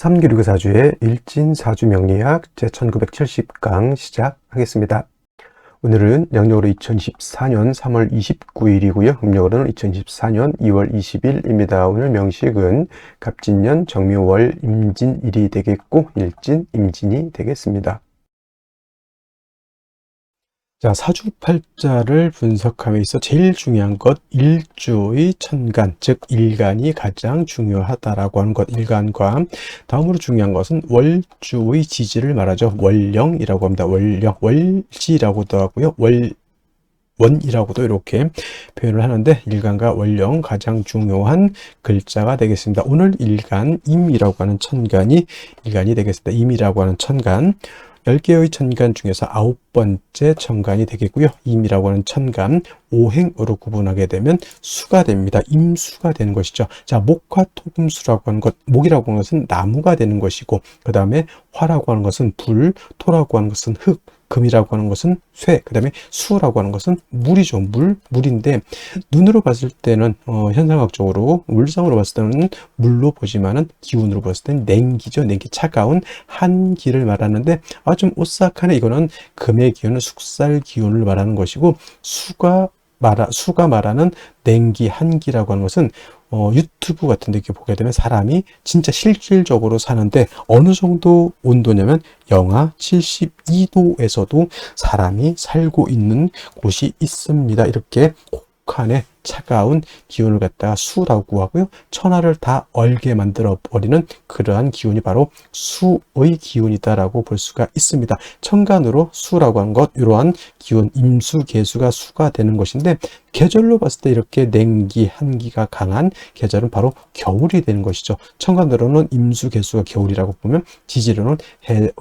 삼기류교사주의 일진사주명리학 제1970강 시작하겠습니다. 오늘은 양력으로 2024년 3월 29일이고요. 음력으로는 2024년 2월 20일입니다. 오늘 명식은 갑진년 정묘월 임진일이 되겠고 일진 임진이 되겠습니다. 자, 사주팔자를 분석함에 있어 제일 중요한 것 일주의 천간, 즉 일간이 가장 중요하다라고 하는 것, 일간과 다음으로 중요한 것은 월주의 지지를 말하죠. 월령이라고 합니다. 월령, 월지라고도 하고요. 원이라고도 이렇게 표현을 하는데 일간과 월령 가장 중요한 글자가 되겠습니다. 오늘 일간 임이라고 하는 천간이 일간이 되겠습니다. 임이라고 하는 천간 10개의 천간 중에서 9번째 천간이 되겠고요. 임이라고 하는 천간 5행으로 구분하게 되면 수가 됩니다. 임수가 되는 것이죠. 자, 목화토금수라고 하는 것, 목이라고 하는 것은 나무가 되는 것이고, 그 다음에 화라고 하는 것은 불, 토라고 하는 것은 흙, 금이라고 하는 것은 쇠, 그 다음에 수라고 하는 것은 물이죠. 물인데 눈으로 봤을 때는 현상학적으로 물상으로 봤을 때는 물로 보지만은 기운으로 봤을 때는 냉기죠. 냉기, 차가운 한기를 말하는데 좀 오싹하네. 이거는 금의 기운은 숙살 기운을 말하는 것이고 수가 말하는 냉기, 한기라고 하는 것은 유튜브 같은 데 이렇게 보게 되면 사람이 진짜 실질적으로 사는데 어느 정도 온도냐면 영하 72도에서도 사람이 살고 있는 곳이 있습니다. 이렇게 혹한의 차가운 기운을 갖다가 수라고 하고요. 천하를 다 얼게 만들어 버리는 그러한 기운이 바로 수의 기운이다라고 볼 수가 있습니다. 천간으로 수라고 하는 것, 이러한 기운, 임수, 계수가 수가 되는 것인데 계절로 봤을 때 이렇게 냉기, 한기가 강한 계절은 바로 겨울이 되는 것이죠. 천간으로는 임수, 계수가 겨울이라고 보면 지지로는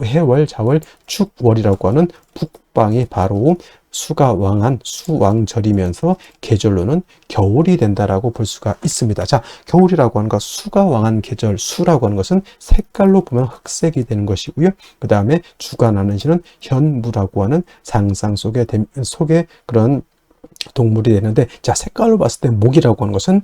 해월, 자월, 축월이라고 하는 북방이 바로 수가 왕한 수왕절이면서 계절로는 겨울이 된다라고 볼 수가 있습니다. 자, 겨울이라고 하는 것, 수가 왕한 계절, 수라고 하는 것은 색깔로 보면 흑색이 되는 것이고요. 그 다음에 주관하는 시는 현무라고 하는 상상 속에 그런 동물이 되는데, 자, 색깔로 봤을 때 목이라고 하는 것은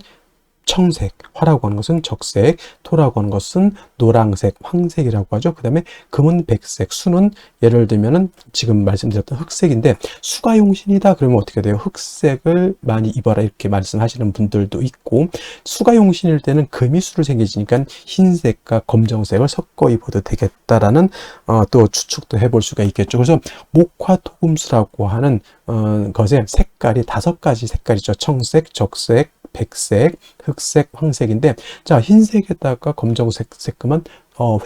청색, 화라고 하는 것은 적색, 토라고 하는 것은 노랑색, 황색이라고 하죠. 그 다음에 금은 백색, 수는 예를 들면은 지금 말씀드렸던 흑색인데 수가 용신이다 그러면 어떻게 돼요? 흑색을 많이 입어라 이렇게 말씀하시는 분들도 있고, 수가 용신일 때는 금이 수로 생기니까 흰색과 검정색을 섞어 입어도 되겠다라는 또 추측도 해볼 수가 있겠죠. 그래서 목화토금수라고 하는 것의 색깔이 5가지 색깔이죠. 청색, 적색, 백색, 흑색, 황색인데, 자, 흰색에다가 검정색 색금은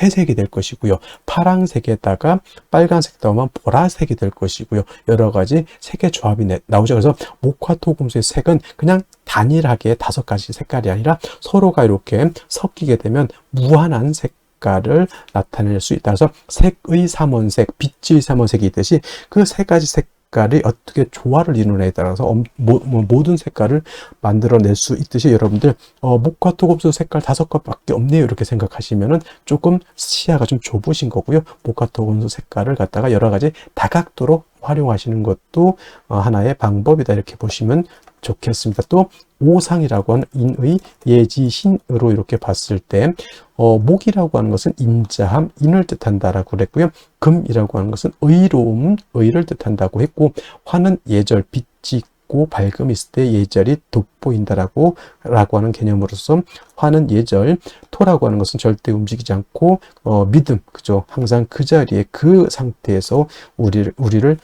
회색이 될 것이고요. 파랑색에다가 빨간색 넣으면 보라색이 될 것이고요. 여러 가지 색의 조합이 나오죠. 그래서 목화토금수의 색은 그냥 단일하게 5가지 색깔이 아니라 서로가 이렇게 섞이게 되면 무한한 색깔을 나타낼 수 있다. 그래서 색의 삼원색, 빛의 삼원색이 있듯이 그 3가지 색깔이 어떻게 조화를 이루느냐에 따라서 모든 색깔을 만들어낼 수 있듯이 여러분들 목화토금수 색깔 5가지밖에 없네요 이렇게 생각하시면은 조금 시야가 좀 좁으신 거고요. 목화토금수 색깔을 갖다가 여러 가지 다각도로 활용하시는 것도 하나의 방법이다 이렇게 보시면 좋겠습니다. 또 오상이라고 하는 인의 예지신으로 이렇게 봤을 때 목이라고 하는 것은 인자함, 인을 뜻한다라고 그랬고요. 금이라고 하는 것은 의로움, 의를 뜻한다고 했고, 화는 예절, 빛이 있고 밝음이 있을 때 예절이 돋보인다라고 하는 개념으로서 화는 예절, 토라고 하는 것은 절대 움직이지 않고 믿음, 그죠? 항상 그 자리에 그 상태에서 우리를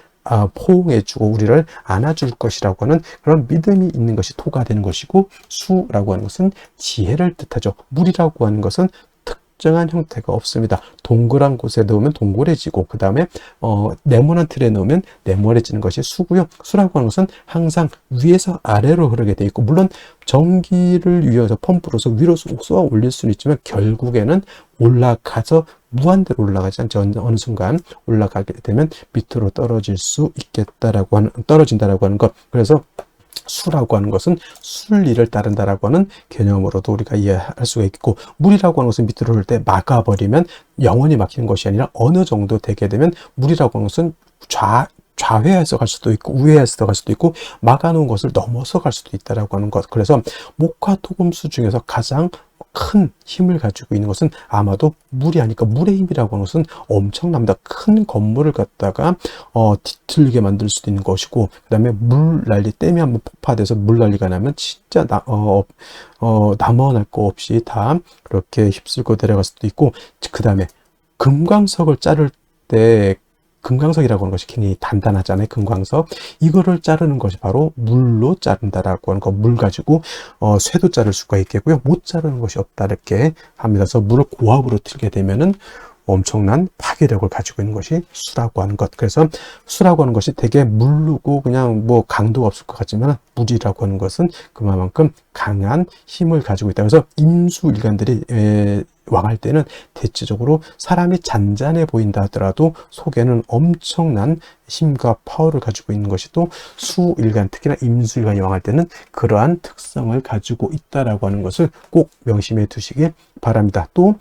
포옹해주고 우리를 안아줄 것이라고 하는 그런 믿음이 있는 것이 토가 되는 것이고, 수라고 하는 것은 지혜를 뜻하죠. 물이라고 하는 것은 특정한 형태가 없습니다. 동그란 곳에 넣으면 동그래지고, 그 다음에 네모난 틀에 넣으면 네모래지는 것이 수고요. 수라고 하는 것은 항상 위에서 아래로 흐르게 되어 있고, 물론 전기를 위해서 펌프로서 위로 쏘아 올릴 수는 있지만 결국에는 올라가서 무한대로 올라가지 않죠. 어느 순간 올라가게 되면 밑으로 떨어진다라고 하는 것. 그래서 수라고 하는 것은 순리를 따른다라고 하는 개념으로도 우리가 이해할 수가 있고, 물이라고 하는 것은 밑으로 흐를 때 막아버리면 영원히 막히는 것이 아니라 어느 정도 되게 되면 물이라고 하는 것은 좌회해서 갈 수도 있고 우회해서 갈 수도 있고 막아놓은 것을 넘어서 갈 수도 있다라고 하는 것. 그래서 목화토금수 중에서 가장 큰 힘을 가지고 있는 것은 아마도 물이 아닐까. 물의 힘이라고 하는 것은 엄청납니다. 큰 건물을 갖다가 뒤틀리게 만들 수도 있는 것이고, 그 다음에 물난리, 댐이 한번 폭파돼서 물난리가 나면 진짜 남아날 거 없이 다 그렇게 휩쓸고 내려갈 수도 있고, 그 다음에 금광석을 자를 때, 금광석이라고 하는 것이 굉장히 단단하잖아요. 금광석. 이거를 자르는 것이 바로 물로 자른다라고 하는 거. 물 가지고 쇠도 자를 수가 있겠고요. 못 자르는 것이 없다 이렇게 합니다. 그래서 물을 고압으로 틀게 되면은 엄청난 파괴력을 가지고 있는 것이 수라고 하는 것. 그래서 수라고 하는 것이 되게 물르고 그냥 뭐 강도가 없을 것 같지만, 물이라고 하는 것은 그만큼 강한 힘을 가지고 있다. 그래서 임수일간들이 왕할 때는 대체적으로 사람이 잔잔해 보인다 하더라도 속에는 엄청난 힘과 파워를 가지고 있는 것이 또 수일간, 특히나 임수일간이 왕할 때는 그러한 특성을 가지고 있다라고 하는 것을 꼭 명심해 두시기 바랍니다. 또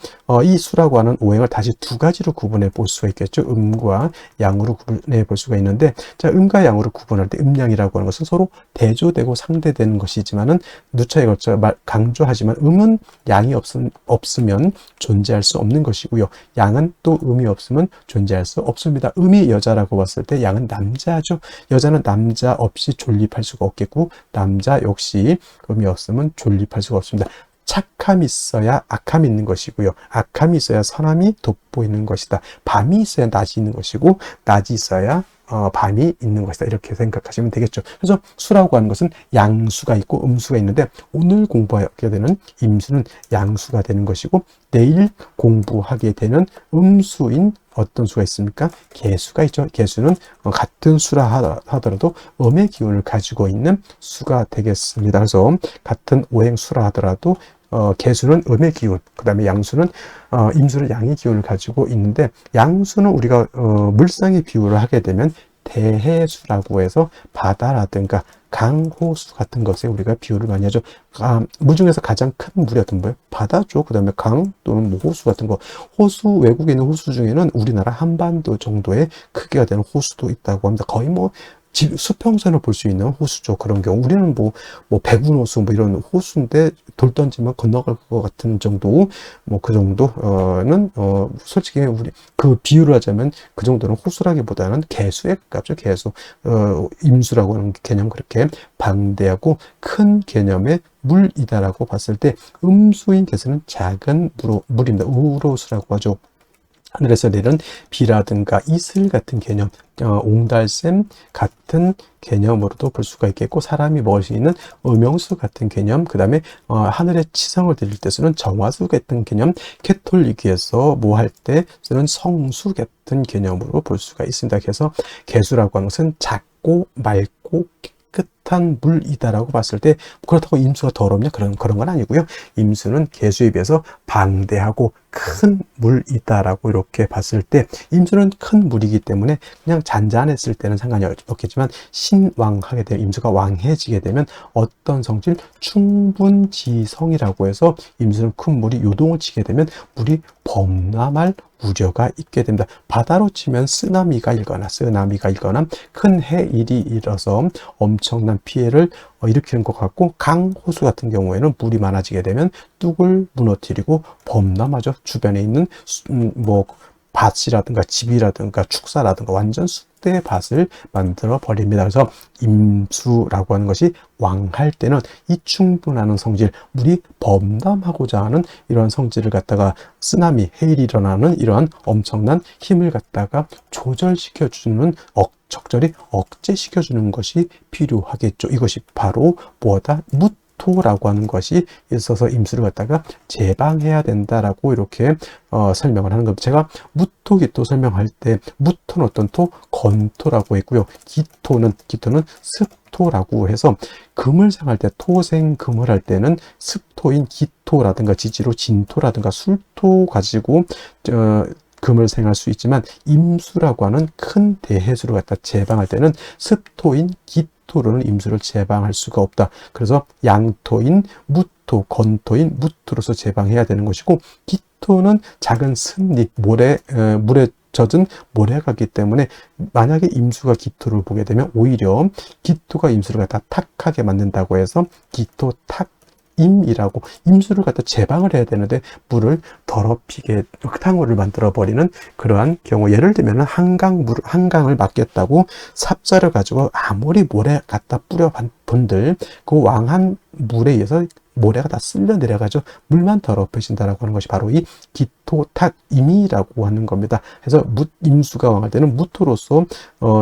이 수라고 하는 오행을 다시 두 가지로 구분해 볼 수가 있겠죠. 음과 양으로 구분해 볼 수가 있는데, 자, 음과 양으로 구분할 때 음양이라고 하는 것은 서로 대조되고 상대되는 것이지만은 누차에 걸쳐 강조하지만, 음은 양이 없으면 존재할 수 없는 것이고요. 양은 또 음이 없으면 존재할 수 없습니다. 음이 여자라고 봤을 때 양은 남자죠. 여자는 남자 없이 존립할 수가 없겠고, 남자 역시 음이 없으면 존립할 수가 없습니다. 착함이 있어야 악함이 있는 것이고요. 악함이 있어야 선함이 돋보이는 것이다. 밤이 있어야 낮이 있는 것이고, 낮이 있어야 밤이 있는 것이다. 이렇게 생각하시면 되겠죠. 그래서 수라고 하는 것은 양수가 있고 음수가 있는데, 오늘 공부하게 되는 임수는 양수가 되는 것이고, 내일 공부하게 되는 음수인 어떤 수가 있습니까? 개수가 있죠. 개수는 같은 수라 하더라도 음의 기운을 가지고 있는 수가 되겠습니다. 그래서 같은 오행수라 하더라도 개수는 음의 기운, 그 다음에 양수는 임수는 양의 기운을 가지고 있는데, 양수는 우리가 물상의 비유를 하게 되면 대해수라고 해서 바다라든가 강호수 같은 것에 우리가 비유를 많이 하죠. 물 중에서 가장 큰 물이 어떤 거예요? 바다죠. 그 다음에 강 또는 뭐 호수 같은 거. 호수, 외국에 있는 호수 중에는 우리나라 한반도 정도의 크기가 되는 호수도 있다고 합니다. 거의 뭐 수평선을 볼 수 있는 호수죠. 그런 경우 우리는 뭐 백운호수 뭐 이런 호수인데 돌 던지면 건너갈 것 같은 정도, 뭐 그 정도는 솔직히 우리 그 비유를 하자면 그 정도는 호수라기보다는 개수에 가깝죠. 개수. 임수라고 하는 개념, 그렇게 방대하고 큰 개념의 물이다라고 봤을 때, 음수인 개수는 작은 물입니다. 우로수라고 하죠. 하늘에서 내리는 비라든가 이슬 같은 개념, 옹달샘 같은 개념으로도 볼 수가 있겠고, 사람이 먹을 수 있는 음용수 같은 개념, 그 다음에 하늘에 치성을 드릴 때 쓰는 정화수 같은 개념, 캐톨릭에서 뭐 할 때 쓰는 성수 같은 개념으로 볼 수가 있습니다. 그래서 개수라고 하는 것은 작고 맑고 깨끗한 물이다라고 봤을 때, 그렇다고 임수가 더럽냐? 그런 건 아니고요. 임수는 개수에 비해서 방대하고 큰 물이다라고 이렇게 봤을 때, 임수는 큰 물이기 때문에 그냥 잔잔했을 때는 상관이 없겠지만, 신왕하게 되면, 임수가 왕해지게 되면 어떤 성질? 충분지성이라고 해서 임수는 큰 물이 요동을 치게 되면 물이 범람할 우려가 있게 됩니다. 바다로 치면 쓰나미가 일거나 큰 해일이 일어서 엄청난 피해를 일으키는 것 같고, 강, 호수 같은 경우에는 물이 많아지게 되면 뚝을 무너뜨리고 범람하죠. 주변에 있는 뭐 밭이라든가 집이라든가 축사라든가 완전 쑥대의 밭을 만들어 버립니다. 그래서 임수라고 하는 것이 왕할 때는 이 충분한 성질, 물이 범람하고자 하는 이러한 성질을 갖다가 쓰나미, 해일이 일어나는 이러한 엄청난 힘을 갖다가 조절시켜주는, 적절히 억제시켜주는 것이 필요하겠죠. 이것이 바로 뭐다? 무토라고 하는 것이 있어서 임수를 갖다가 제방해야 된다라고 이렇게 설명을 하는 겁니다. 제가 무토, 기토 설명할 때 무토는 어떤 토? 건토라고 했고요. 기토는 습토라고 해서, 금을 생할 때, 토생 금을 할 때는 습토인 기토라든가 지지로 진토라든가 술토 가지고 금을 생할 수 있지만, 임수라고 하는 큰 대해수를 갖다 제방할 때는 습토인 기토로는 임수를 제방할 수가 없다. 그래서 양토인 무토, 건토인 무토로서 제방해야 되는 것이고, 기토는 작은 스잎, 물에 젖은 모래가기 때문에 만약에 임수가 기토를 보게 되면 오히려 기토가 임수를 갖다 탁하게 만든다고 해서 기토 탁 임이라고 임수를 갖다 제방을 해야 되는데 물을 더럽히게 흙탕물을 만들어 버리는 그러한 경우, 예를 들면 한강을 막겠다고 삽자를 가지고 아무리 모래 갖다 뿌려 본들 그 왕한 물에 의해서 모래가 다 쓸려 내려가죠. 물만 더럽혀진다라고 하는 것이 바로 이 기토탁임이라고 하는 겁니다. 그래서 임수가 왕할 때는 무토로서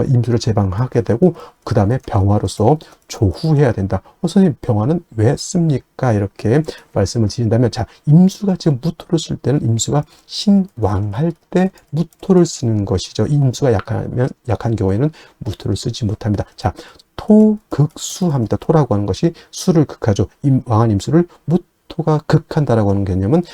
임수를 제방하게 되고, 그 다음에 병화로서 조후해야 된다. 선생님, 병화는 왜 씁니까? 이렇게 말씀을 드린다면, 자, 임수가 지금 무토를 쓸 때는 임수가 신왕할 때 무토를 쓰는 것이죠. 임수가 약한 경우에는 무토를 쓰지 못합니다. 자, 토극수합니다. 토라고 하는 것이 수를 극하죠. 왕한 임수를 무토가 극한다라고 하는 개념은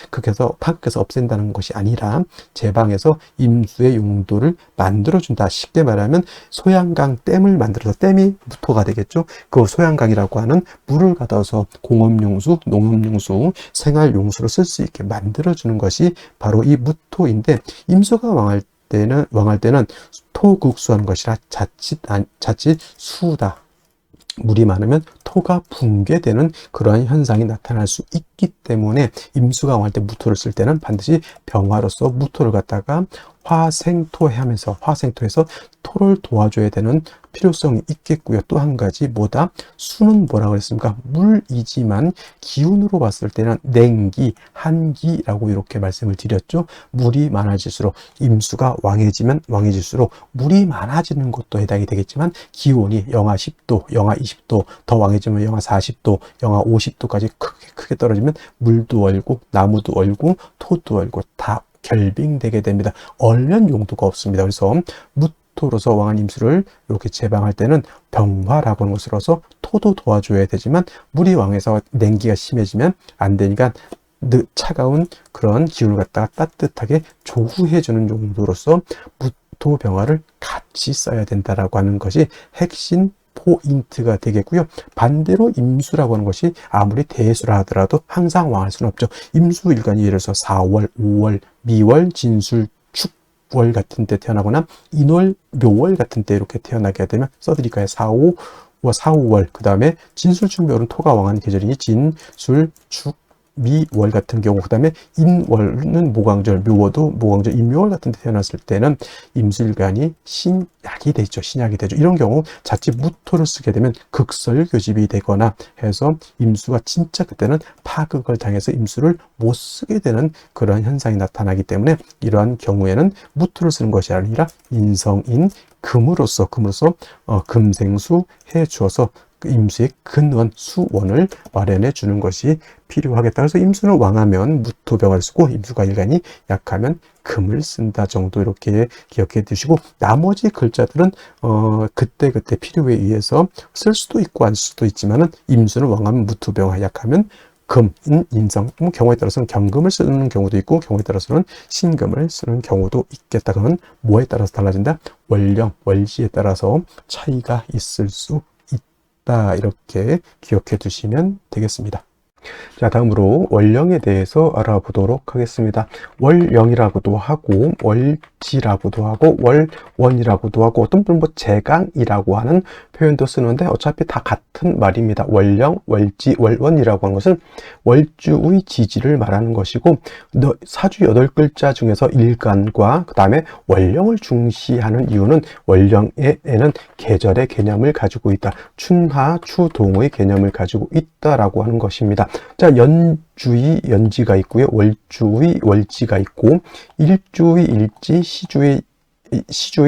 파극해서 없앤다는 것이 아니라 제방해서 임수의 용도를 만들어준다. 쉽게 말하면 소양강 댐을 만들어서, 댐이 무토가 되겠죠. 그 소양강이라고 하는 물을 가둬서 공업용수, 농업용수, 생활용수로 쓸 수 있게 만들어주는 것이 바로 이 무토인데, 임수가 왕할 때는 토극수하는 것이라 자칫 수다. 물이 많으면 토가 붕괴되는 그러한 현상이 나타날 수 있기 때문에 임수가 왕할 때 무토를 쓸 때는 반드시 병화로서 무토를 갖다가 화생토하면서 화생토에서 토를 도와줘야 되는 필요성이 있겠고요. 또 한 가지 수는 뭐라고 했습니까? 물이지만 기운으로 봤을 때는 냉기, 한기라고 이렇게 말씀을 드렸죠. 물이 많아질수록, 임수가 왕해질수록 물이 많아지는 것도 해당이 되겠지만, 기온이 영하 10도, 영하 20도, 더 왕해지면 영하 40도, 영하 50도까지 크게 떨어지면 물도 얼고 나무도 얼고 토도 얼고 다 결빙되게 됩니다. 얼면 용도가 없습니다. 그래서 무토로서 왕한 임수를 이렇게 제방할 때는 병화라고 하는 것으로서 토도 도와줘야 되지만, 물이 왕해서 냉기가 심해지면 안 되니까 차가운 그런 기운을 갖다가 따뜻하게 조후해주는 용도로서 무토 병화를 같이 써야 된다라고 하는 것이 핵심 포인트가 되겠고요. 반대로 임수라고 하는 것이 아무리 대수라 하더라도 항상 왕할 수는 없죠. 임수일간이 예를 들어서 4월, 5월, 미월, 진술, 축월 같은 때 태어나거나 인월, 묘월 같은 때 이렇게 태어나게 되면 써드릴까요? 4, 5월, 그 다음에 진술, 축, 묘월은 토가 왕하는 계절이니 진술, 축, 미월 같은 경우, 그 다음에 인월은 모광절, 묘월도 모광절, 인묘월 같은 데 태어났을 때는 임수일간이 신약이 되죠. 신약이 되죠. 이런 경우 자칫 무토를 쓰게 되면 극설교집이 되거나 해서 임수가 진짜 그때는 파극을 당해서 임수를 못 쓰게 되는 그런 현상이 나타나기 때문에, 이러한 경우에는 무토를 쓰는 것이 아니라 인성인 금으로서 금생수 해 주어서 임수의 근원, 수원을 마련해 주는 것이 필요하겠다. 그래서 임수는 왕하면 무토병을 쓰고, 임수가 일간이 약하면 금을 쓴다 정도 이렇게 기억해 두시고, 나머지 글자들은 그때 필요에 의해서 쓸 수도 있고 안 쓸 수도 있지만은, 임수는 왕하면 무토병화, 약하면 금인 인성, 경우에 따라서는 경금을 쓰는 경우도 있고, 경우에 따라서는 신금을 쓰는 경우도 있겠다. 그건 뭐에 따라서 달라진다? 월령, 월지에 따라서 차이가 있을 수 있다. 이렇게 기억해 두시면 되겠습니다. 자, 다음으로 월령에 대해서 알아보도록 하겠습니다. 월령이라고도 하고, 월지라고도 하고, 월원이라고도 하고, 어떤 분은 제강이라고 하는 표현도 쓰는데, 어차피 다 같은 말입니다. 월령, 월지, 월원이라고 하는 것은 월주의 지지를 말하는 것이고, 사주 8글자 중에서 일간과 그 다음에 월령을 중시하는 이유는, 월령에는 계절의 개념을 가지고 있다. 춘하, 추동의 개념을 가지고 있다라고 하는 것입니다. 자, 연주의 연지가 있고요. 월주의 월지가 있고, 일주의 일지, 시주의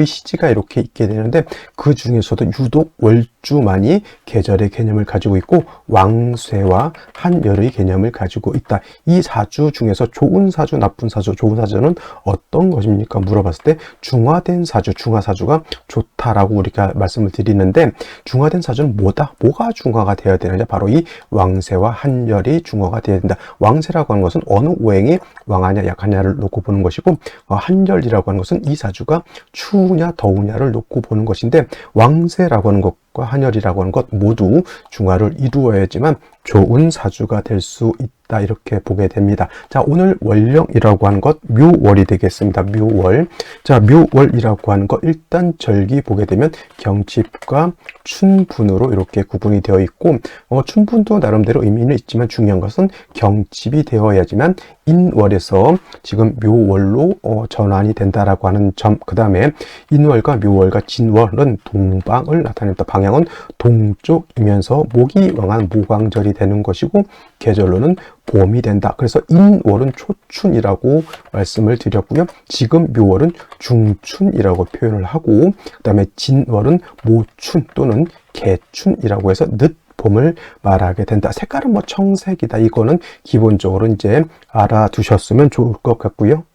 시지가 이렇게 있게 되는데, 그 중에서도 유독 월주만이 계절의 개념을 가지고 있고, 왕쇠와 한열의 개념을 가지고 있다. 이 사주 중에서 좋은 사주, 나쁜 사주, 좋은 사주는 어떤 것입니까? 물어봤을 때 중화된 사주, 중화사주가 좋다라고 우리가 말씀을 드리는데, 중화된 사주는 뭐가 중화가 되어야 되느냐? 바로 이 왕쇠와 한열이 중화가 되어야 된다. 왕쇠라고 하는 것은 어느 오행이 왕하냐 약하냐를 놓고 보는 것이고, 한열이라고 하는 것은 이 사주가 추우냐 더우냐를 놓고 보는 것인데, 왕쇠라고 하는 것과 한열이라고 하는 것 모두 중화를 이루어야지만 좋은 사주가 될 수 있다, 이렇게 보게 됩니다. 자, 오늘 월령이라고 하는 것 묘월이 되겠습니다. 묘월. 자, 묘월이라고 하는 것 일단 절기 보게 되면 경칩과 춘분으로 이렇게 구분이 되어 있고, 춘분도 나름대로 의미는 있지만 중요한 것은 경칩이 되어야지만 인월에서 지금 묘월로 전환이 된다라고 하는 점. 그 다음에 인월과 묘월과 진월은 동방을 나타냅니다. 방향은 동쪽이면서 목이 왕한 모광절이 되는 것이고, 계절로는 봄이 된다. 그래서 인월은 초춘이라고 말씀을 드렸고요. 지금 묘월은 중춘이라고 표현을 하고, 그 다음에 진월은 모춘 또는 개춘이라고 해서 늦봄을 말하게 된다. 색깔은 뭐 청색이다. 이거는 기본적으로 이제 알아두셨으면 좋을 것 같고요.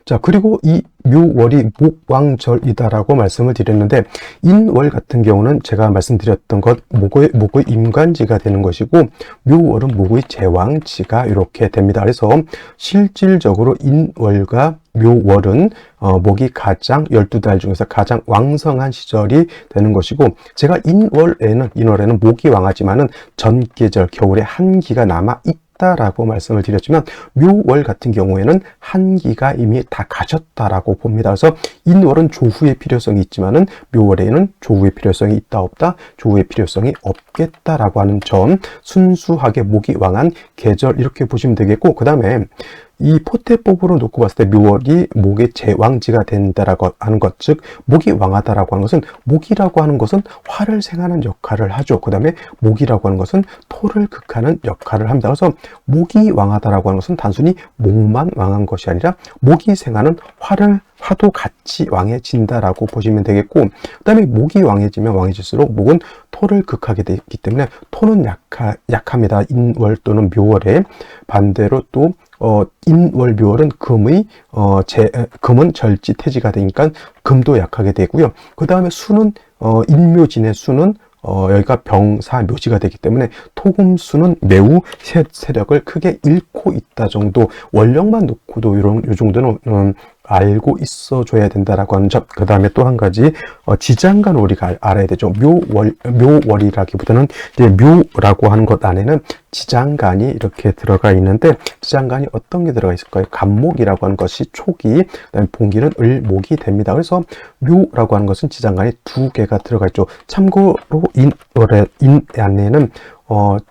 자, 그리고 이 묘월이 목왕절이다라고 말씀을 드렸는데, 인월 같은 경우는 제가 말씀드렸던 것 목의 임관지가 되는 것이고, 묘월은 목의 제왕지가 이렇게 됩니다. 그래서 실질적으로 인월과 묘월은 목이 가장 12달 중에서 가장 왕성한 시절이 되는 것이고, 제가 인월에는 목이 왕하지만은 전계절 겨울에 한기가 남아 라고 말씀을 드렸지만, 묘월 같은 경우에는 한기가 이미 다 가셨다라고 봅니다. 그래서 인월은 조후의 필요성이 있지만은 묘월에는 조후의 필요성이 있다 없다, 조후의 필요성이 없겠다라고 하는 점, 순수하게 목이 왕한 계절 이렇게 보시면 되겠고, 그 다음에 이 포태법으로 놓고 봤을 때 묘월이 목의 제왕지가 된다라고 하는 것, 즉 목이 왕하다라고 하는 것은, 목이라고 하는 것은 화를 생하는 역할을 하죠. 그 다음에 목이라고 하는 것은 토를 극하는 역할을 합니다. 그래서 목이 왕하다라고 하는 것은 단순히 목만 왕한 것이 아니라 목이 생하는 화도 같이 왕해진다라고 보시면 되겠고, 그 다음에 목이 왕해지면 왕해질수록 목은 토를 극하게 되기 때문에 토는 약합니다. 인월 또는 묘월에. 반대로 또 인월 묘월은 금은 절지태지가 되니까 금도 약하게 되고요. 그 다음에 수는 인묘진의 수는 여기가 병사묘지가 되기 때문에 토금수는 매우 세력을 크게 잃고 있다 정도, 월령만 놓고도 요 정도는 알고 있어 줘야 된다라고 하는 점. 그 다음에 또 한 가지, 지장간 우리가 알아야 되죠. 묘월이라기보다는 이제 묘라고 하는 것 안에는 지장간이 이렇게 들어가 있는데, 지장간이 어떤 게 들어가 있을까요? 간목이라고 하는 것이 초기, 그다음에 봉기는 을목이 됩니다. 그래서 묘라고 하는 것은 지장간이 2개가 들어가 있죠. 참고로 인 안에는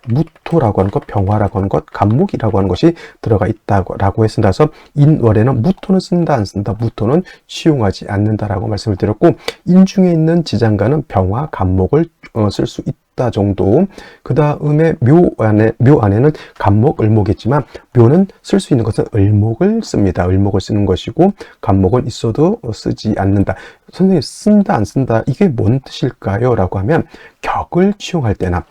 무토라고 하는 것, 병화라고 하는 것, 간목이라고 하는 것이 들어가 있다고 했습니다. 그래서 인월에는 무토는 쓴다 안 쓴다, 무토는 취용하지 않는다라고 말씀을 드렸고, 인중에 있는 지장간은 병화, 간목을 쓸 수 있다 정도. 그 다음에 묘 안에는 간목, 을목이지만 묘는 쓸 수 있는 것은 을목을 씁니다. 을목을 쓰는 것이고, 간목은 있어도 쓰지 않는다. 선생님, 쓴다 안 쓴다, 이게 뭔 뜻일까요? 라고 하면 격을 취용할 때나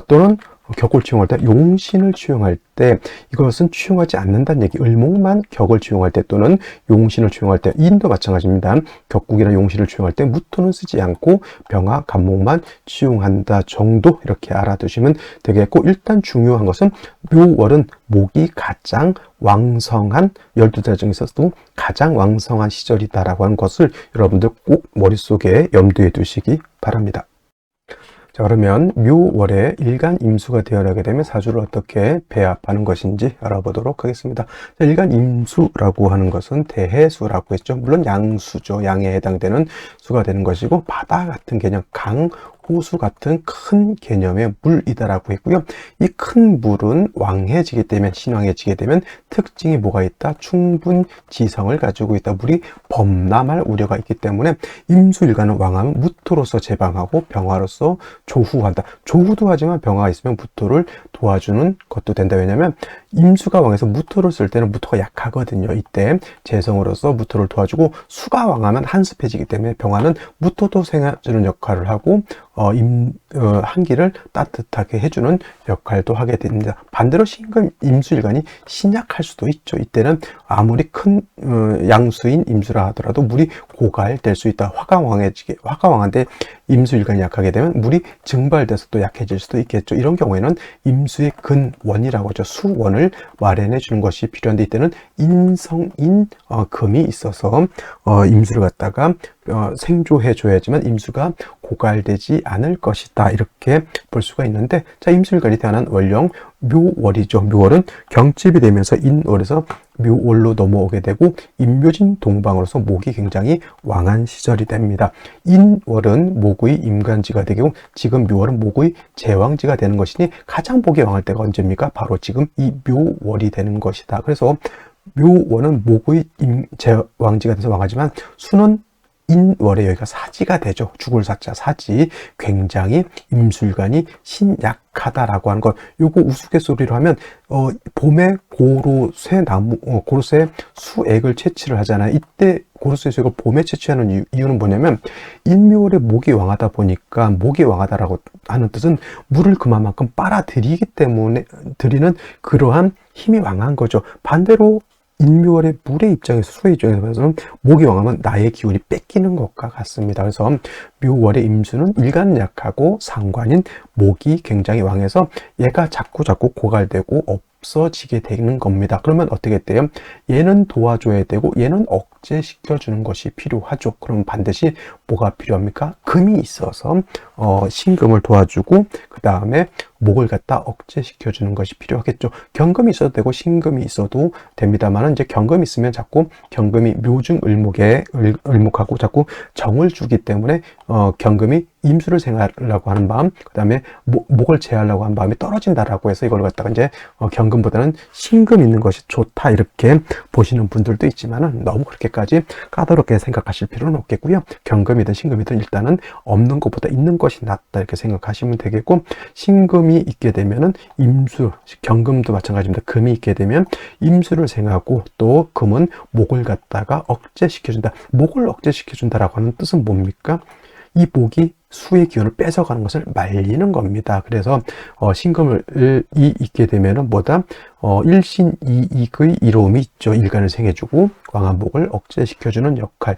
또는 격을 취용할 때, 용신을 취용할 때 이것은 취용하지 않는다는 얘기. 을목만 격을 취용할 때 또는 용신을 취용할 때, 인도 마찬가지입니다. 격국이나 용신을 취용할 때 무토는 쓰지 않고 병화, 간목만 취용한다 정도, 이렇게 알아두시면 되겠고, 일단 중요한 것은 묘월은 목이 가장 왕성한, 12달 중에서도 가장 왕성한 시절이다라고 하는 것을 여러분들 꼭 머릿속에 염두에 두시기 바랍니다. 자, 그러면 묘월에 일간 임수가 되어나게 되면 사주를 어떻게 배합하는 것인지 알아보도록 하겠습니다. 자, 일간 임수라고 하는 것은 대해수라고 했죠. 물론 양수죠. 양에 해당되는 수가 되는 것이고, 바다 같은 개념, 강, 호수 같은 큰 개념의 물이다라고 했고요. 이 큰 물은 왕해지게 되면, 신왕해지게 되면 특징이 뭐가 있다? 충분 지성을 가지고 있다. 물이 범람할 우려가 있기 때문에 임수일간은 왕하면 무토로서 제방하고 병화로서 조후한다. 조후도 하지만 병화가 있으면 무토를 도와주는 것도 된다. 왜냐하면 임수가 왕해서 무토를 쓸 때는 무토가 약하거든요. 이때 재성으로서 무토를 도와주고, 수가 왕하면 한습해지기 때문에 병화는 무토도 생해주는 역할을 하고 한기를 따뜻하게 해주는 역할도 하게 됩니다. 반대로 신금 임수일간이 신약할 수도 있죠. 이때는 아무리 큰 양수인 임수라 하더라도 물이 고갈될 수 있다. 화가 왕한데 임수일간이 약하게 되면 물이 증발돼서 또 약해질 수도 있겠죠. 이런 경우에는 임수의 근원이라고 하죠. 수원을 마련해 주는 것이 필요한데, 이때는 인성인 금이 있어서 임수를 갖다가 생조해 줘야지만 임수가 고갈되지 않을 것이다. 좋다 이렇게 볼 수가 있는데, 자, 임술일간이 태어난 월령 묘월이죠. 묘월은 경칩이 되면서 인월에서 묘월로 넘어오게 되고 임묘진 동방으로서 목이 굉장히 왕한 시절이 됩니다. 인월은 목의 임간지가 되고 지금 묘월은 목의 제왕지가 되는 것이니 가장 목이 왕할 때가 언제입니까? 바로 지금 이 묘월이 되는 것이다. 그래서 묘월은 목의 제왕지가 돼서 왕하지만 수는 인월에 여기가 사지가 되죠. 죽을 사자 사지. 굉장히 임술관이 신약하다라고 하는 것. 요거 우스갯소리로 하면 봄에 고로쇠 나무 고로쇠 수액을 채취를 하잖아요. 이때 고로쇠 수액을 봄에 채취하는 이유는 뭐냐면 인묘월에 목이 왕하다 보니까, 목이 왕하다라고 하는 뜻은 물을 그만큼 빨아들이기 때문에 드리는 그러한 힘이 왕한 거죠. 반대로 인묘월의 물의 입장에서, 수의 입장에서는 목이 왕하면 나의 기운이 뺏기는 것과 같습니다. 그래서 묘월의 임수는 일간은 약하고 상관인 목이 굉장히 왕해서 얘가 자꾸 고갈되고 없어지게 되는 겁니다. 그러면 어떻게 돼요? 얘는 도와줘야 되고 얘는 억제시켜주는 것이 필요하죠. 그럼 반드시 뭐가 필요합니까? 금이 있어서 신금을 도와주고 그 다음에 목을 갖다 억제시켜주는 것이 필요하겠죠. 경금이 있어도 되고 신금이 있어도 됩니다만, 이제 경금이 있으면 자꾸 경금이 묘중을목에 을목하고 자꾸 정을 주기 때문에 경금이 임수를 생하려고 하는 마음, 그 다음에 목을 제하려고 하는 마음이 떨어진다라고 해서 이걸 갖다가 이제 경금보다는 신금 있는 것이 좋다 이렇게 보시는 분들도 있지만은 너무 그렇게까지 까다롭게 생각하실 필요는 없겠고요. 경금이든 신금이든 일단은 없는 것보다 있는 것이 낫다 이렇게 생각하시면 되겠고, 신금이 있게 되면은 임수, 경금도 마찬가지입니다. 금이 있게 되면 임수를 생하고 또 금은 목을 갖다가 억제시켜준다. 목을 억제시켜준다라고 하는 뜻은 뭡니까? 이 목이 수의 기운을 뺏어가는 것을 말리는 겁니다. 그래서 신금을 있게 되면은 뭐다? 일신이익의 이로움이 있죠. 일간을 생해주고 왕한 목을 억제시켜주는 역할.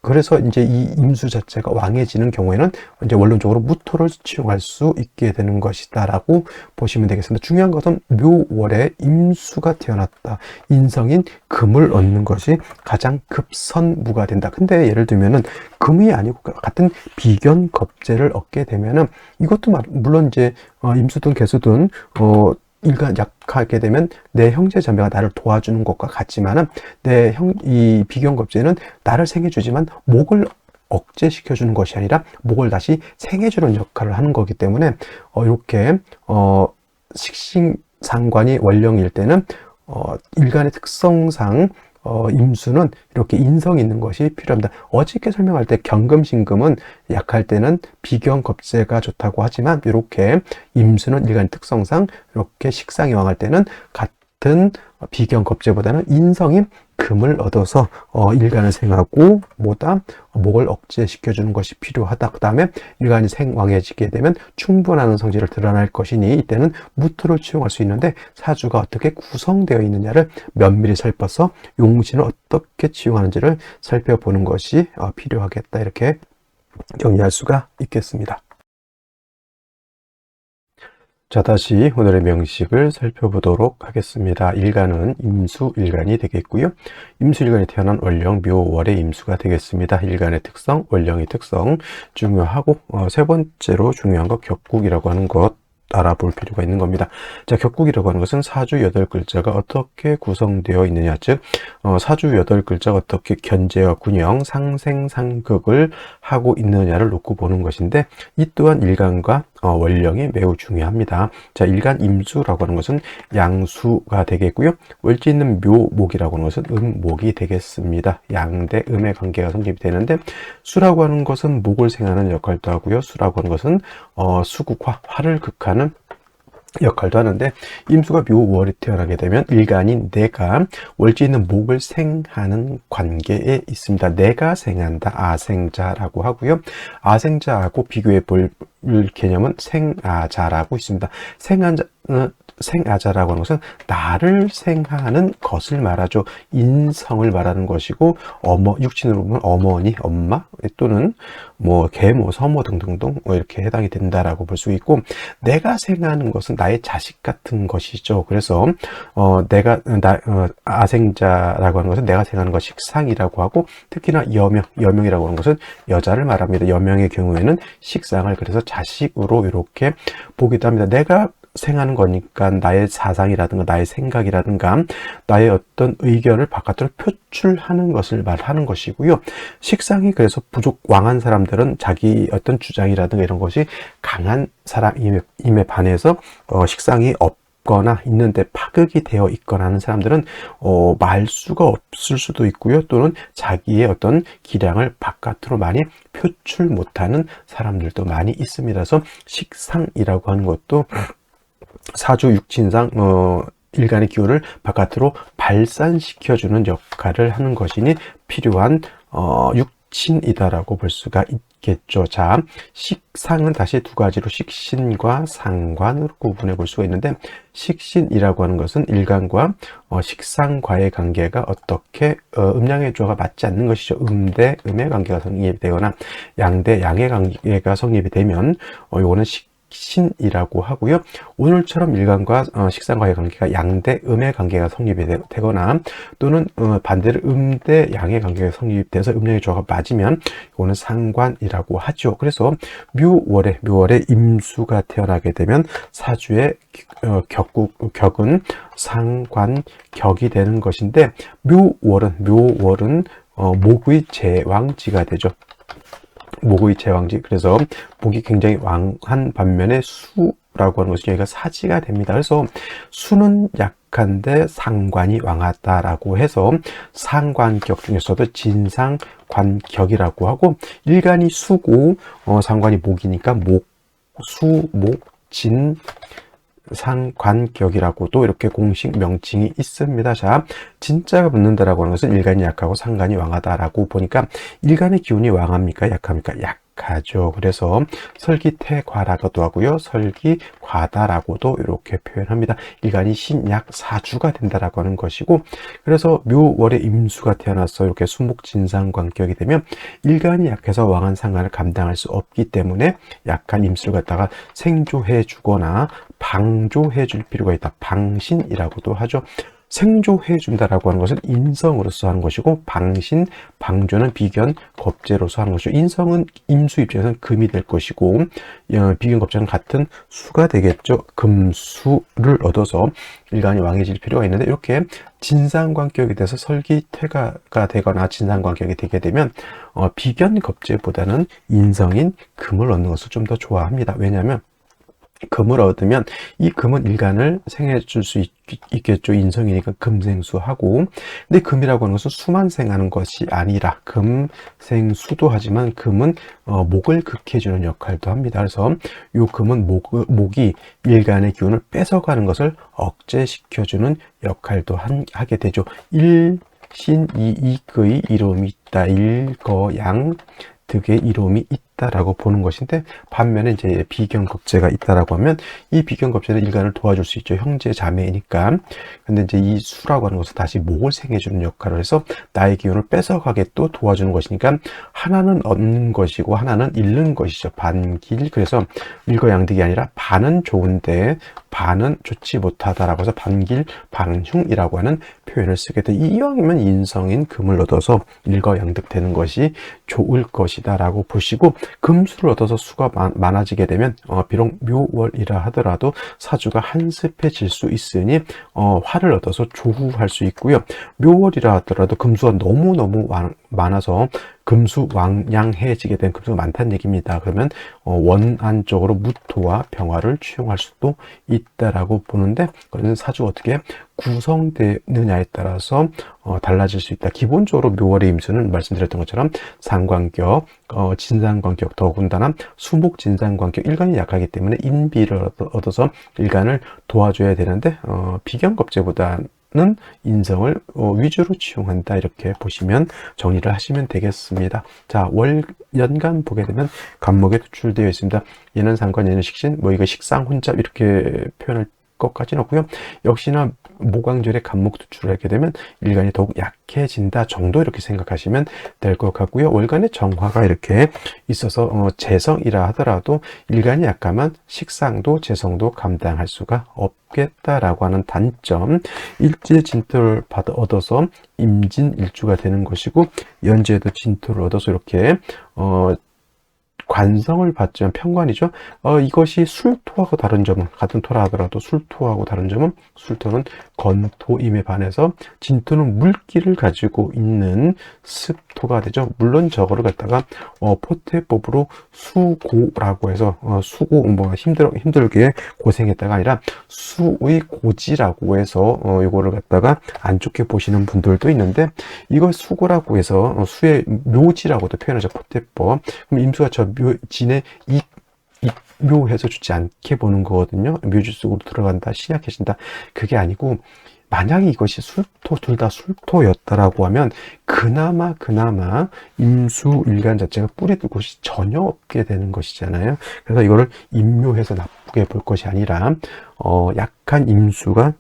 그래서 이제 이 임수 자체가 왕해지는 경우에는 이제 원론적으로 무토를 치용할 수 있게 되는 것이다라고 보시면 되겠습니다. 중요한 것은 묘월에 임수가 태어났다. 인성인 금을 얻는 것이 가장 급선무가 된다. 근데 예를 들면은 금이 아니고 같은 비견 겁재를 얻게 되면은 이것도 물론 이제 임수든 개수든 일간 약하게 되면 내 형제 자매가 나를 도와주는 것과 같지만은 이 비견겁제는 나를 생해주지만 목을 억제시켜주는 것이 아니라 목을 다시 생해주는 역할을 하는 거기 때문에 이렇게 식신상관이 월령일 때는 일간의 특성상 임수는 이렇게 인성 있는 것이 필요합니다. 어저께 설명할 때 경금신금은 약할 때는 비견겁제가 좋다고 하지만 이렇게 임수는 일간 특성상 이렇게 식상이 왕할 때는 같은 비견겁제보다는 인성인 금을 얻어서 일간을 생하고 목을 억제시켜주는 것이 필요하다. 그 다음에 일간이 생왕해지게 되면 충분한 성질을 드러날 것이니 이때는 무토를 치용할 수 있는데 사주가 어떻게 구성되어 있느냐를 면밀히 살펴서 용신을 어떻게 치용하는지를 살펴보는 것이 필요하겠다. 이렇게 정리할 수가 있겠습니다. 자, 다시 오늘의 명식을 살펴보도록 하겠습니다. 일간은 임수일간이 되겠고요. 임수일간이 태어난 월령 묘월의 임수가 되겠습니다. 일간의 특성, 월령의 특성 중요하고 세 번째로 중요한 것 격국이라고 하는 것 알아볼 필요가 있는 겁니다. 자, 격국이라고 하는 것은 사주 8글자가 어떻게 구성되어 있느냐, 즉 사주 8글자가 어떻게 견제와 군영, 상생상극을 하고 있느냐를 놓고 보는 것인데, 이 또한 일간과 월령이 매우 중요합니다. 자, 일간 임수라고 하는 것은 양수가 되겠고요. 월지 있는 묘목이라고 하는 것은 음목이 되겠습니다. 양대 음의 관계가 성립이 되는데, 수라고 하는 것은 목을 생하는 역할도 하고요. 수라고 하는 것은 수국화, 화를 극하는 역할도 하는데, 임수가 묘월에 태어나게 되면 일간인 내가 월지 있는 목을 생하는 관계에 있습니다. 내가 생한다, 아생자라고 하고요. 아생자하고 비교해 볼 개념은 생아자라고 있습니다. 생하자라고 하는 것은 나를 생하는 것을 말하죠. 인성을 말하는 것이고, 육친으로 보면 어머니, 엄마 또는 뭐 계모, 서모 등등등 뭐 이렇게 해당이 된다라고 볼 수 있고, 내가 생하는 것은 나의 자식 같은 것이죠. 그래서 아생자라고 하는 것은 내가 생하는 것 식상이라고 하고, 특히나 여명이라고 하는 것은 여자를 말합니다. 여명의 경우에는 식상을 그래서 자식으로 이렇게 보기도 합니다. 내가 생하는 거니까 나의 사상이라든가 나의 생각이라든가 나의 어떤 의견을 바깥으로 표출하는 것을 말하는 것이고요. 식상이 그래서 왕한 사람들은 자기 어떤 주장이라든가 이런 것이 강한 사람임에 반해서 식상이 없거나 있는데 파극이 되어 있거나 하는 사람들은 말수가 없을 수도 있고요. 또는 자기의 어떤 기량을 바깥으로 많이 표출 못하는 사람들도 많이 있습니다. 그래서 식상이라고 하는 것도 사주 육친상 일간의 기운을 바깥으로 발산시켜주는 역할을 하는 것이니 필요한 육친이다라고 볼 수가 있겠죠. 자, 식상은 다시 두 가지로 식신과 상관으로 구분해 볼 수가 있는데, 식신이라고 하는 것은 일간과 식상과의 관계가 어떻게 음양의 조화가 맞지 않는 것이죠. 음대 음의 관계가 성립이 되거나 양대 양의 관계가 성립이 되면 이거는 신이라고 하고요. 오늘처럼 일간과 식상과의 관계가 양대 음의 관계가 성립이 되거나 또는 반대로 음대 양의 관계가 성립돼서 음양의 조화가 맞으면 이거는 상관이라고 하죠. 그래서 묘월에 임수가 태어나게 되면 사주의 격은 상관격이 되는 것인데, 묘월은 목의 제왕지가 되죠. 목의 제왕지. 그래서 목이 굉장히 왕한 반면에 수라고 하는 것은 여기가 사지가 됩니다. 그래서 수는 약한데 상관이 왕하다라고 해서 상관격 중에서도 진상관격이라고 하고, 일간이 수고 상관이 목이니까 진 상관격이라고도 이렇게 공식 명칭이 있습니다. 자, 진짜가 붙는다라고 하는 것은 일간이 약하고 상관이 왕하다라고 보니까, 일간의 기운이 왕합니까? 약합니까? 약하죠. 그래서 설기태과라고도 하고요. 설기과다라고도 이렇게 표현합니다. 일간이 신약 사주가 된다라고 하는 것이고, 그래서 묘월에 임수가 태어나서 이렇게 수목진상관격이 되면 일간이 약해서 왕한 상관을 감당할 수 없기 때문에 약한 임수를 갖다가 생조해 주거나 방조해 줄 필요가 있다. 방신이라고도 하죠. 생조해 준다라고 하는 것은 인성으로서 하는 것이고, 방조는 비견, 겁재로서 하는 것이고, 인성은 임수 입장에서는 금이 될 것이고, 비견, 겁재는 같은 수가 되겠죠. 금수를 얻어서 일간이 왕해질 필요가 있는데, 이렇게 진상관격이 돼서 설기퇴가 되거나 진상관격이 되게 되면 비견, 겁재보다는 인성인 금을 얻는 것을 좀 더 좋아합니다. 왜냐하면 금을 얻으면 이 금은 일간을 생해 줄 수 있겠죠. 인성이니까 금생수하고. 근데 금이라고 하는 것은 수만 생하는 것이 아니라 금생수도 하지만 금은 목을 극해 주는 역할도 합니다. 그래서 이 금은 목이 일간의 기운을 뺏어가는 것을 억제시켜 주는 역할도 하게 되죠. 일신이익의 이로움이 있다. 일거양 득의 이로움이 있다라고 보는 것인데, 반면에 이제 비견겁재가 있다라고 하면 이 비견겁재는 일간을 도와줄 수 있죠. 형제 자매이니까. 근데 이제 이 수라고 하는 것은 다시 목을 생해주는 역할을 해서 나의 기운을 뺏어가게 또 도와주는 것이니까, 하나는 얻는 것이고 하나는 잃는 것이죠. 반길. 그래서 일거양득이 아니라 반은 좋은데 반은 좋지 못하다라고 해서 반길 반흉이라고 하는 표현을 쓰게 돼. 이왕이면 인성인 금을 얻어서 일거양득 되는 것이 좋을 것이다라고 보시고, 금수를 얻어서 수가 많아지게 되면 비록 묘월이라 하더라도 사주가 한습해질 수 있으니 화를 얻어서 조후할 수 있고요. 묘월이라 하더라도 금수가 너무너무 많아서 금수왕량해지게 된 금수가 많다는 얘기입니다. 그러면 원안적으로 무토와 병화를 취용할 수도 있다라고 보는데, 그런 사주가 어떻게 구성되느냐에 따라서 달라질 수 있다. 기본적으로 묘월의 임수는 말씀드렸던 것처럼 상관격, 진상관격, 더군다나 수목진상관격, 일간이 약하기 때문에 인비를 얻어서 일간을 도와줘야 되는데, 비견겁재보다는 인성을 위주로 취용한다. 이렇게 보시면 정리를 하시면 되겠습니다. 자, 연간 보게 되면 간목에 도출되어 있습니다. 얘는 상관, 얘는 식신, 이거 식상 혼잡 이렇게 표현을 것까지는 없고요. 역시나 모광절에 간목 투출을 하게 되면 일간이 더욱 약해진다 정도 이렇게 생각하시면 될 것 같고요. 월간에 정화가 이렇게 있어서 재성이라 하더라도 일간이 약하면 식상도 재성도 감당할 수가 없겠다라고 하는 단점, 일지의 진토를 얻어서 임진일주가 되는 것이고 연지에도 진토를 얻어서 이렇게 관성을 받지만 편관이죠. 이것이 술토하고 다른 점은, 같은 토라 하더라도 술토하고 다른 점은, 술토는 건토임에 반해서 진토는 물기를 가지고 있는 습토가 되죠. 물론 저거를 갖다가 포태법으로 수고라고 해서 수고 뭐 힘들게 고생했다가 아니라 수의 고지라고 해서 이거를 갖다가 안 좋게 보시는 분들도 있는데, 이걸 수고라고 해서 수의 묘지라고도 표현하죠. 포태법. 그럼 임수가 저 진에 묘해서 주지 않게 보는 거거든요. 묘지 속으로 들어간다, 신약해진다, 그게 아니고, 만약에 이것이 술토, 둘 다 술토였다라고 하면 그나마 임수 일간 자체가 뿌리들 곳이 전혀 없게 되는 것이잖아요. 그래서 이거를 임묘해서 나쁘게 볼 것이 아니라 약한 임수가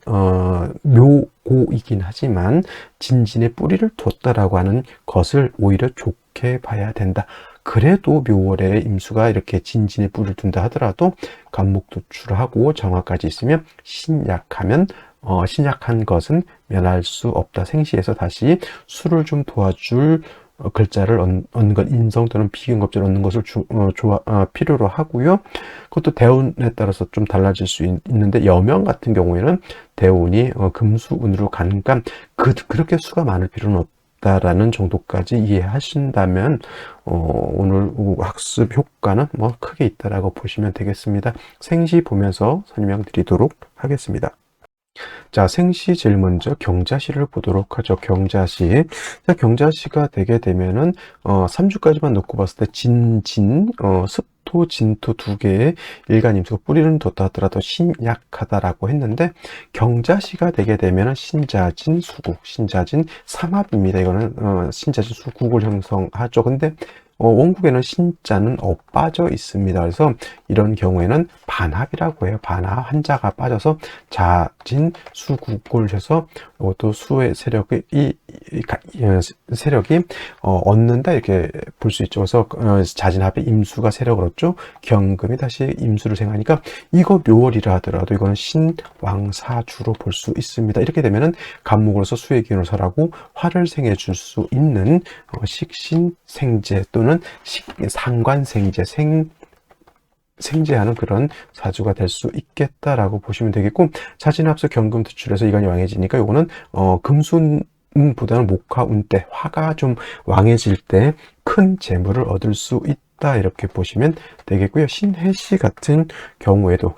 묘고이긴 하지만 진진의 뿌리를 뒀다라고 하는 것을 오히려 좋게 봐야 된다. 그래도 묘월에 임수가 이렇게 진진의 뿌리를 둔다 하더라도 간목도출하고 정화까지 있으면 신약한 것은 면할 수 없다. 생시에서 다시 수를 좀 도와줄 글자를 얻는 것, 인성 또는 비견급제를 얻는 것을 필요로 하고요. 그것도 대운에 따라서 좀 달라질 수 있는데, 여명 같은 경우에는 대운이 금수운으로 가니까 그렇게 수가 많을 필요는 없다라는 정도까지 이해하신다면 오늘 학습 효과는 뭐 크게 있다라고 보시면 되겠습니다. 생시 보면서 설명 드리도록 하겠습니다. 자, 생시 제일 먼저 경자시를 보도록 하죠. 경자시. 자, 경자시가 되게 되면은 3주까지만 놓고 봤을 때 습토, 진토 두 개의 일간 임수가 뿌리는 뒀다 하더라도 신약하다라고 했는데, 경자시가 되게 되면은 신자진, 수국, 신자진 삼합입니다. 이거는 신자진 수국을 형성하죠. 근데 원국에는 신자는 빠져 있습니다. 그래서 이런 경우에는 반합이라고 해요. 반합, 한자가 빠져서 자진 수국을 해서 또 수의 세력이 얻는다 이렇게 볼 수 있죠. 그래서 자진합에 임수가 세력을 얻죠. 경금이 다시 임수를 생하니까 이거 묘월이라 하더라도 이거는 신왕사주로 볼 수 있습니다. 이렇게 되면은 간목으로서 수의 기운을 설하고 화를 생해 줄 수 있는 식신생재 또는 상관생재, 생재하는 그런 사주가 될 수 있겠다라고 보시면 되겠고, 자진합수 경금 투출해서 이간이 왕해지니까 요거는 금수운보다는 목화운 때, 화가 좀 왕해질 때 큰 재물을 얻을 수 있다 이렇게 보시면 되겠고요. 신해시 같은 경우에도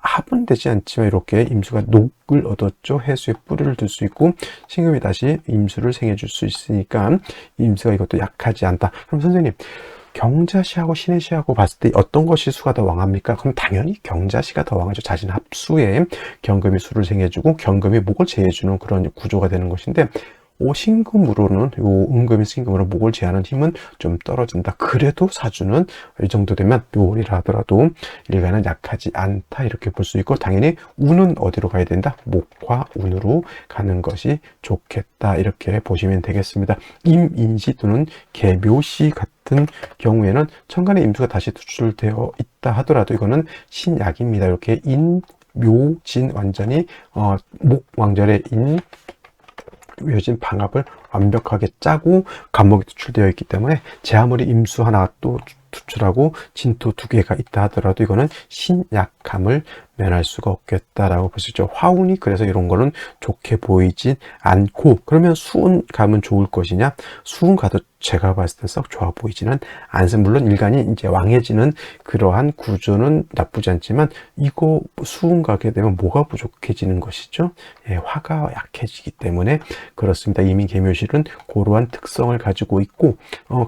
합은 되지 않지만 이렇게 임수가 녹을 얻었죠. 해수에 뿌리를 둘 수 있고 신금이 다시 임수를 생해 줄 수 있으니까 임수가 이것도 약하지 않다. 그럼 선생님, 경자시하고 신해시하고 봤을 때 어떤 것이 수가 더 왕합니까? 그럼 당연히 경자시가 더 왕하죠. 자진합수에 경금이 수를 생해주고 경금이 목을 제해주는 그런 구조가 되는 것인데, 신금으로는 은금이 신금으로 목을 제하는 힘은 좀 떨어진다. 그래도 사주는 이 정도 되면 묘월이라 하더라도 일간은 약하지 않다 이렇게 볼 수 있고, 당연히 운은 어디로 가야 된다? 목화운으로 가는 것이 좋겠다 이렇게 보시면 되겠습니다. 임인시 또는 계묘시 같은 경우에는 천간의 임수가 다시 투출되어 있다 하더라도 이거는 신약입니다. 이렇게 묘진 완전히 목왕절의 묘진 방합을 완벽하게 짜고 간목이 투출되어 있기 때문에 제 아무리 임수 하나 또 투출하고 진토 두 개가 있다 하더라도 이거는 신약함을 면할 수가 없겠다라고 볼 수 있죠. 화운이 그래서 이런 거는 좋게 보이진 않고, 그러면 수운 가면 좋을 것이냐? 수운 가도 제가 봤을 때 썩 좋아 보이지는 않습니다. 물론 일간이 이제 왕해지는 그러한 구조는 나쁘지 않지만, 이거 수운 가게 되면 뭐가 부족해지는 것이죠? 화가 약해지기 때문에 그렇습니다. 이미 계묘실은 그러한 특성을 가지고 있고,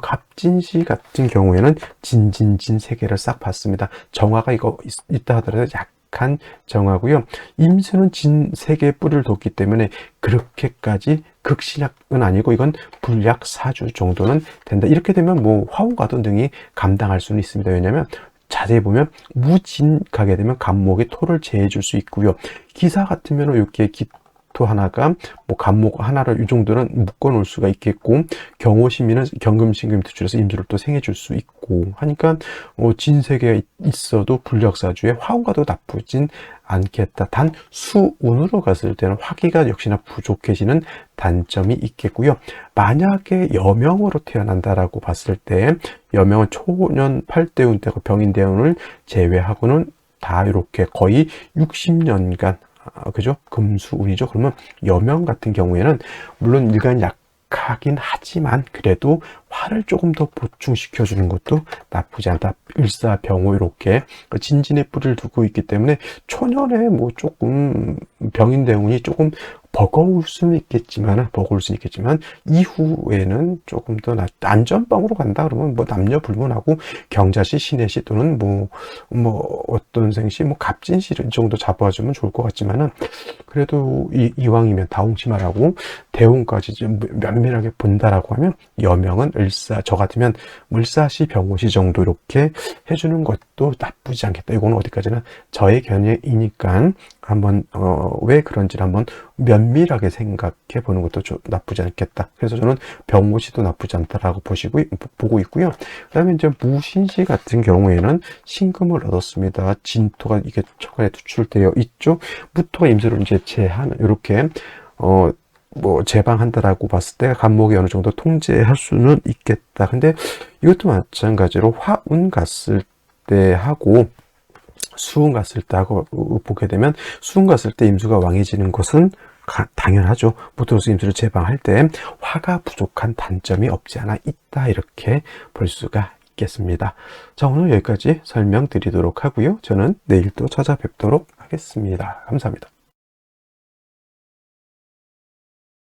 갑진시 같은 경우에는 진진진 세 개를 싹 봤습니다. 정화가 이거 있다 하더라도 약한 정화고요. 임수는 진 세 개의 뿌리를 뒀기 때문에 그렇게까지 극신약은 아니고 이건 불약 4주 정도는 된다. 이렇게 되면 뭐 화우가도 능히 감당할 수는 있습니다. 왜냐하면 자세히 보면 무진 가게 되면 간목이 토를 제해 줄 수 있고요. 기사 같으면 이렇게 기토 하나가 뭐 간목 하나를 이 정도는 묶어 놓을 수가 있겠고, 경호신민은 경금신금부터 줄여서 임수를 또 생해 줄 수 있고 하니까 진세계가 있어도 불력사주에 화운과도 나쁘진 않겠다. 단 수운으로 갔을 때는 화기가 역시나 부족해지는 단점이 있겠고요. 만약에 여명으로 태어난다라고 봤을 때 여명은 초년 8대운 때고 병인대운을 제외하고는 다 이렇게 거의 60년간 그죠? 금수운이죠. 그러면 여명 같은 경우에는 물론 일간 약하긴 하지만 그래도 화를 조금 더 보충시켜 주는 것도 나쁘지 않다. 일사병호 이렇게 진진의 뿌리를 두고 있기 때문에 초년에 뭐 조금 병인대운이 조금 버거울 수는 있겠지만 이후에는 조금 더 안전빵으로 간다 그러면 뭐 남녀 불문하고 경자시, 신해시 또는 뭐 어떤 생시, 뭐 갑진시 정도 잡아주면 좋을 것 같지만은 그래도 이왕이면 다홍치마라고 대운까지 좀 면밀하게 본다라고 하면 여명은 저 같으면 을사시, 병호시 정도 이렇게 해주는 것도 나쁘지 않겠다. 이거는 어디까지나 저의 견해이니까 한번 왜 그런지를 한번 면밀하게 생각해 보는 것도 나쁘지 않겠다. 그래서 저는 병호시도 나쁘지 않다라고 보고 있고요. 그다음에 이제 무신시 같은 경우에는 신금을 얻었습니다. 진토가 이게 천간에 투출되어 있죠. 무토가 임수를 이제 제하는 이렇게 뭐 제방한다라고 봤을 때 간목이 어느 정도 통제할 수는 있겠다. 근데 이것도 마찬가지로 화운 갔을 때 하고 수운 갔을 때 하고 보게 되면 수운 갔을 때 임수가 왕해지는 것은 당연하죠. 무토로서 임수를 제방할 때 화가 부족한 단점이 없지 않아 있다. 이렇게 볼 수가 있겠습니다. 자, 오늘 여기까지 설명드리도록 하고요. 저는 내일 또 찾아뵙도록 하겠습니다. 감사합니다.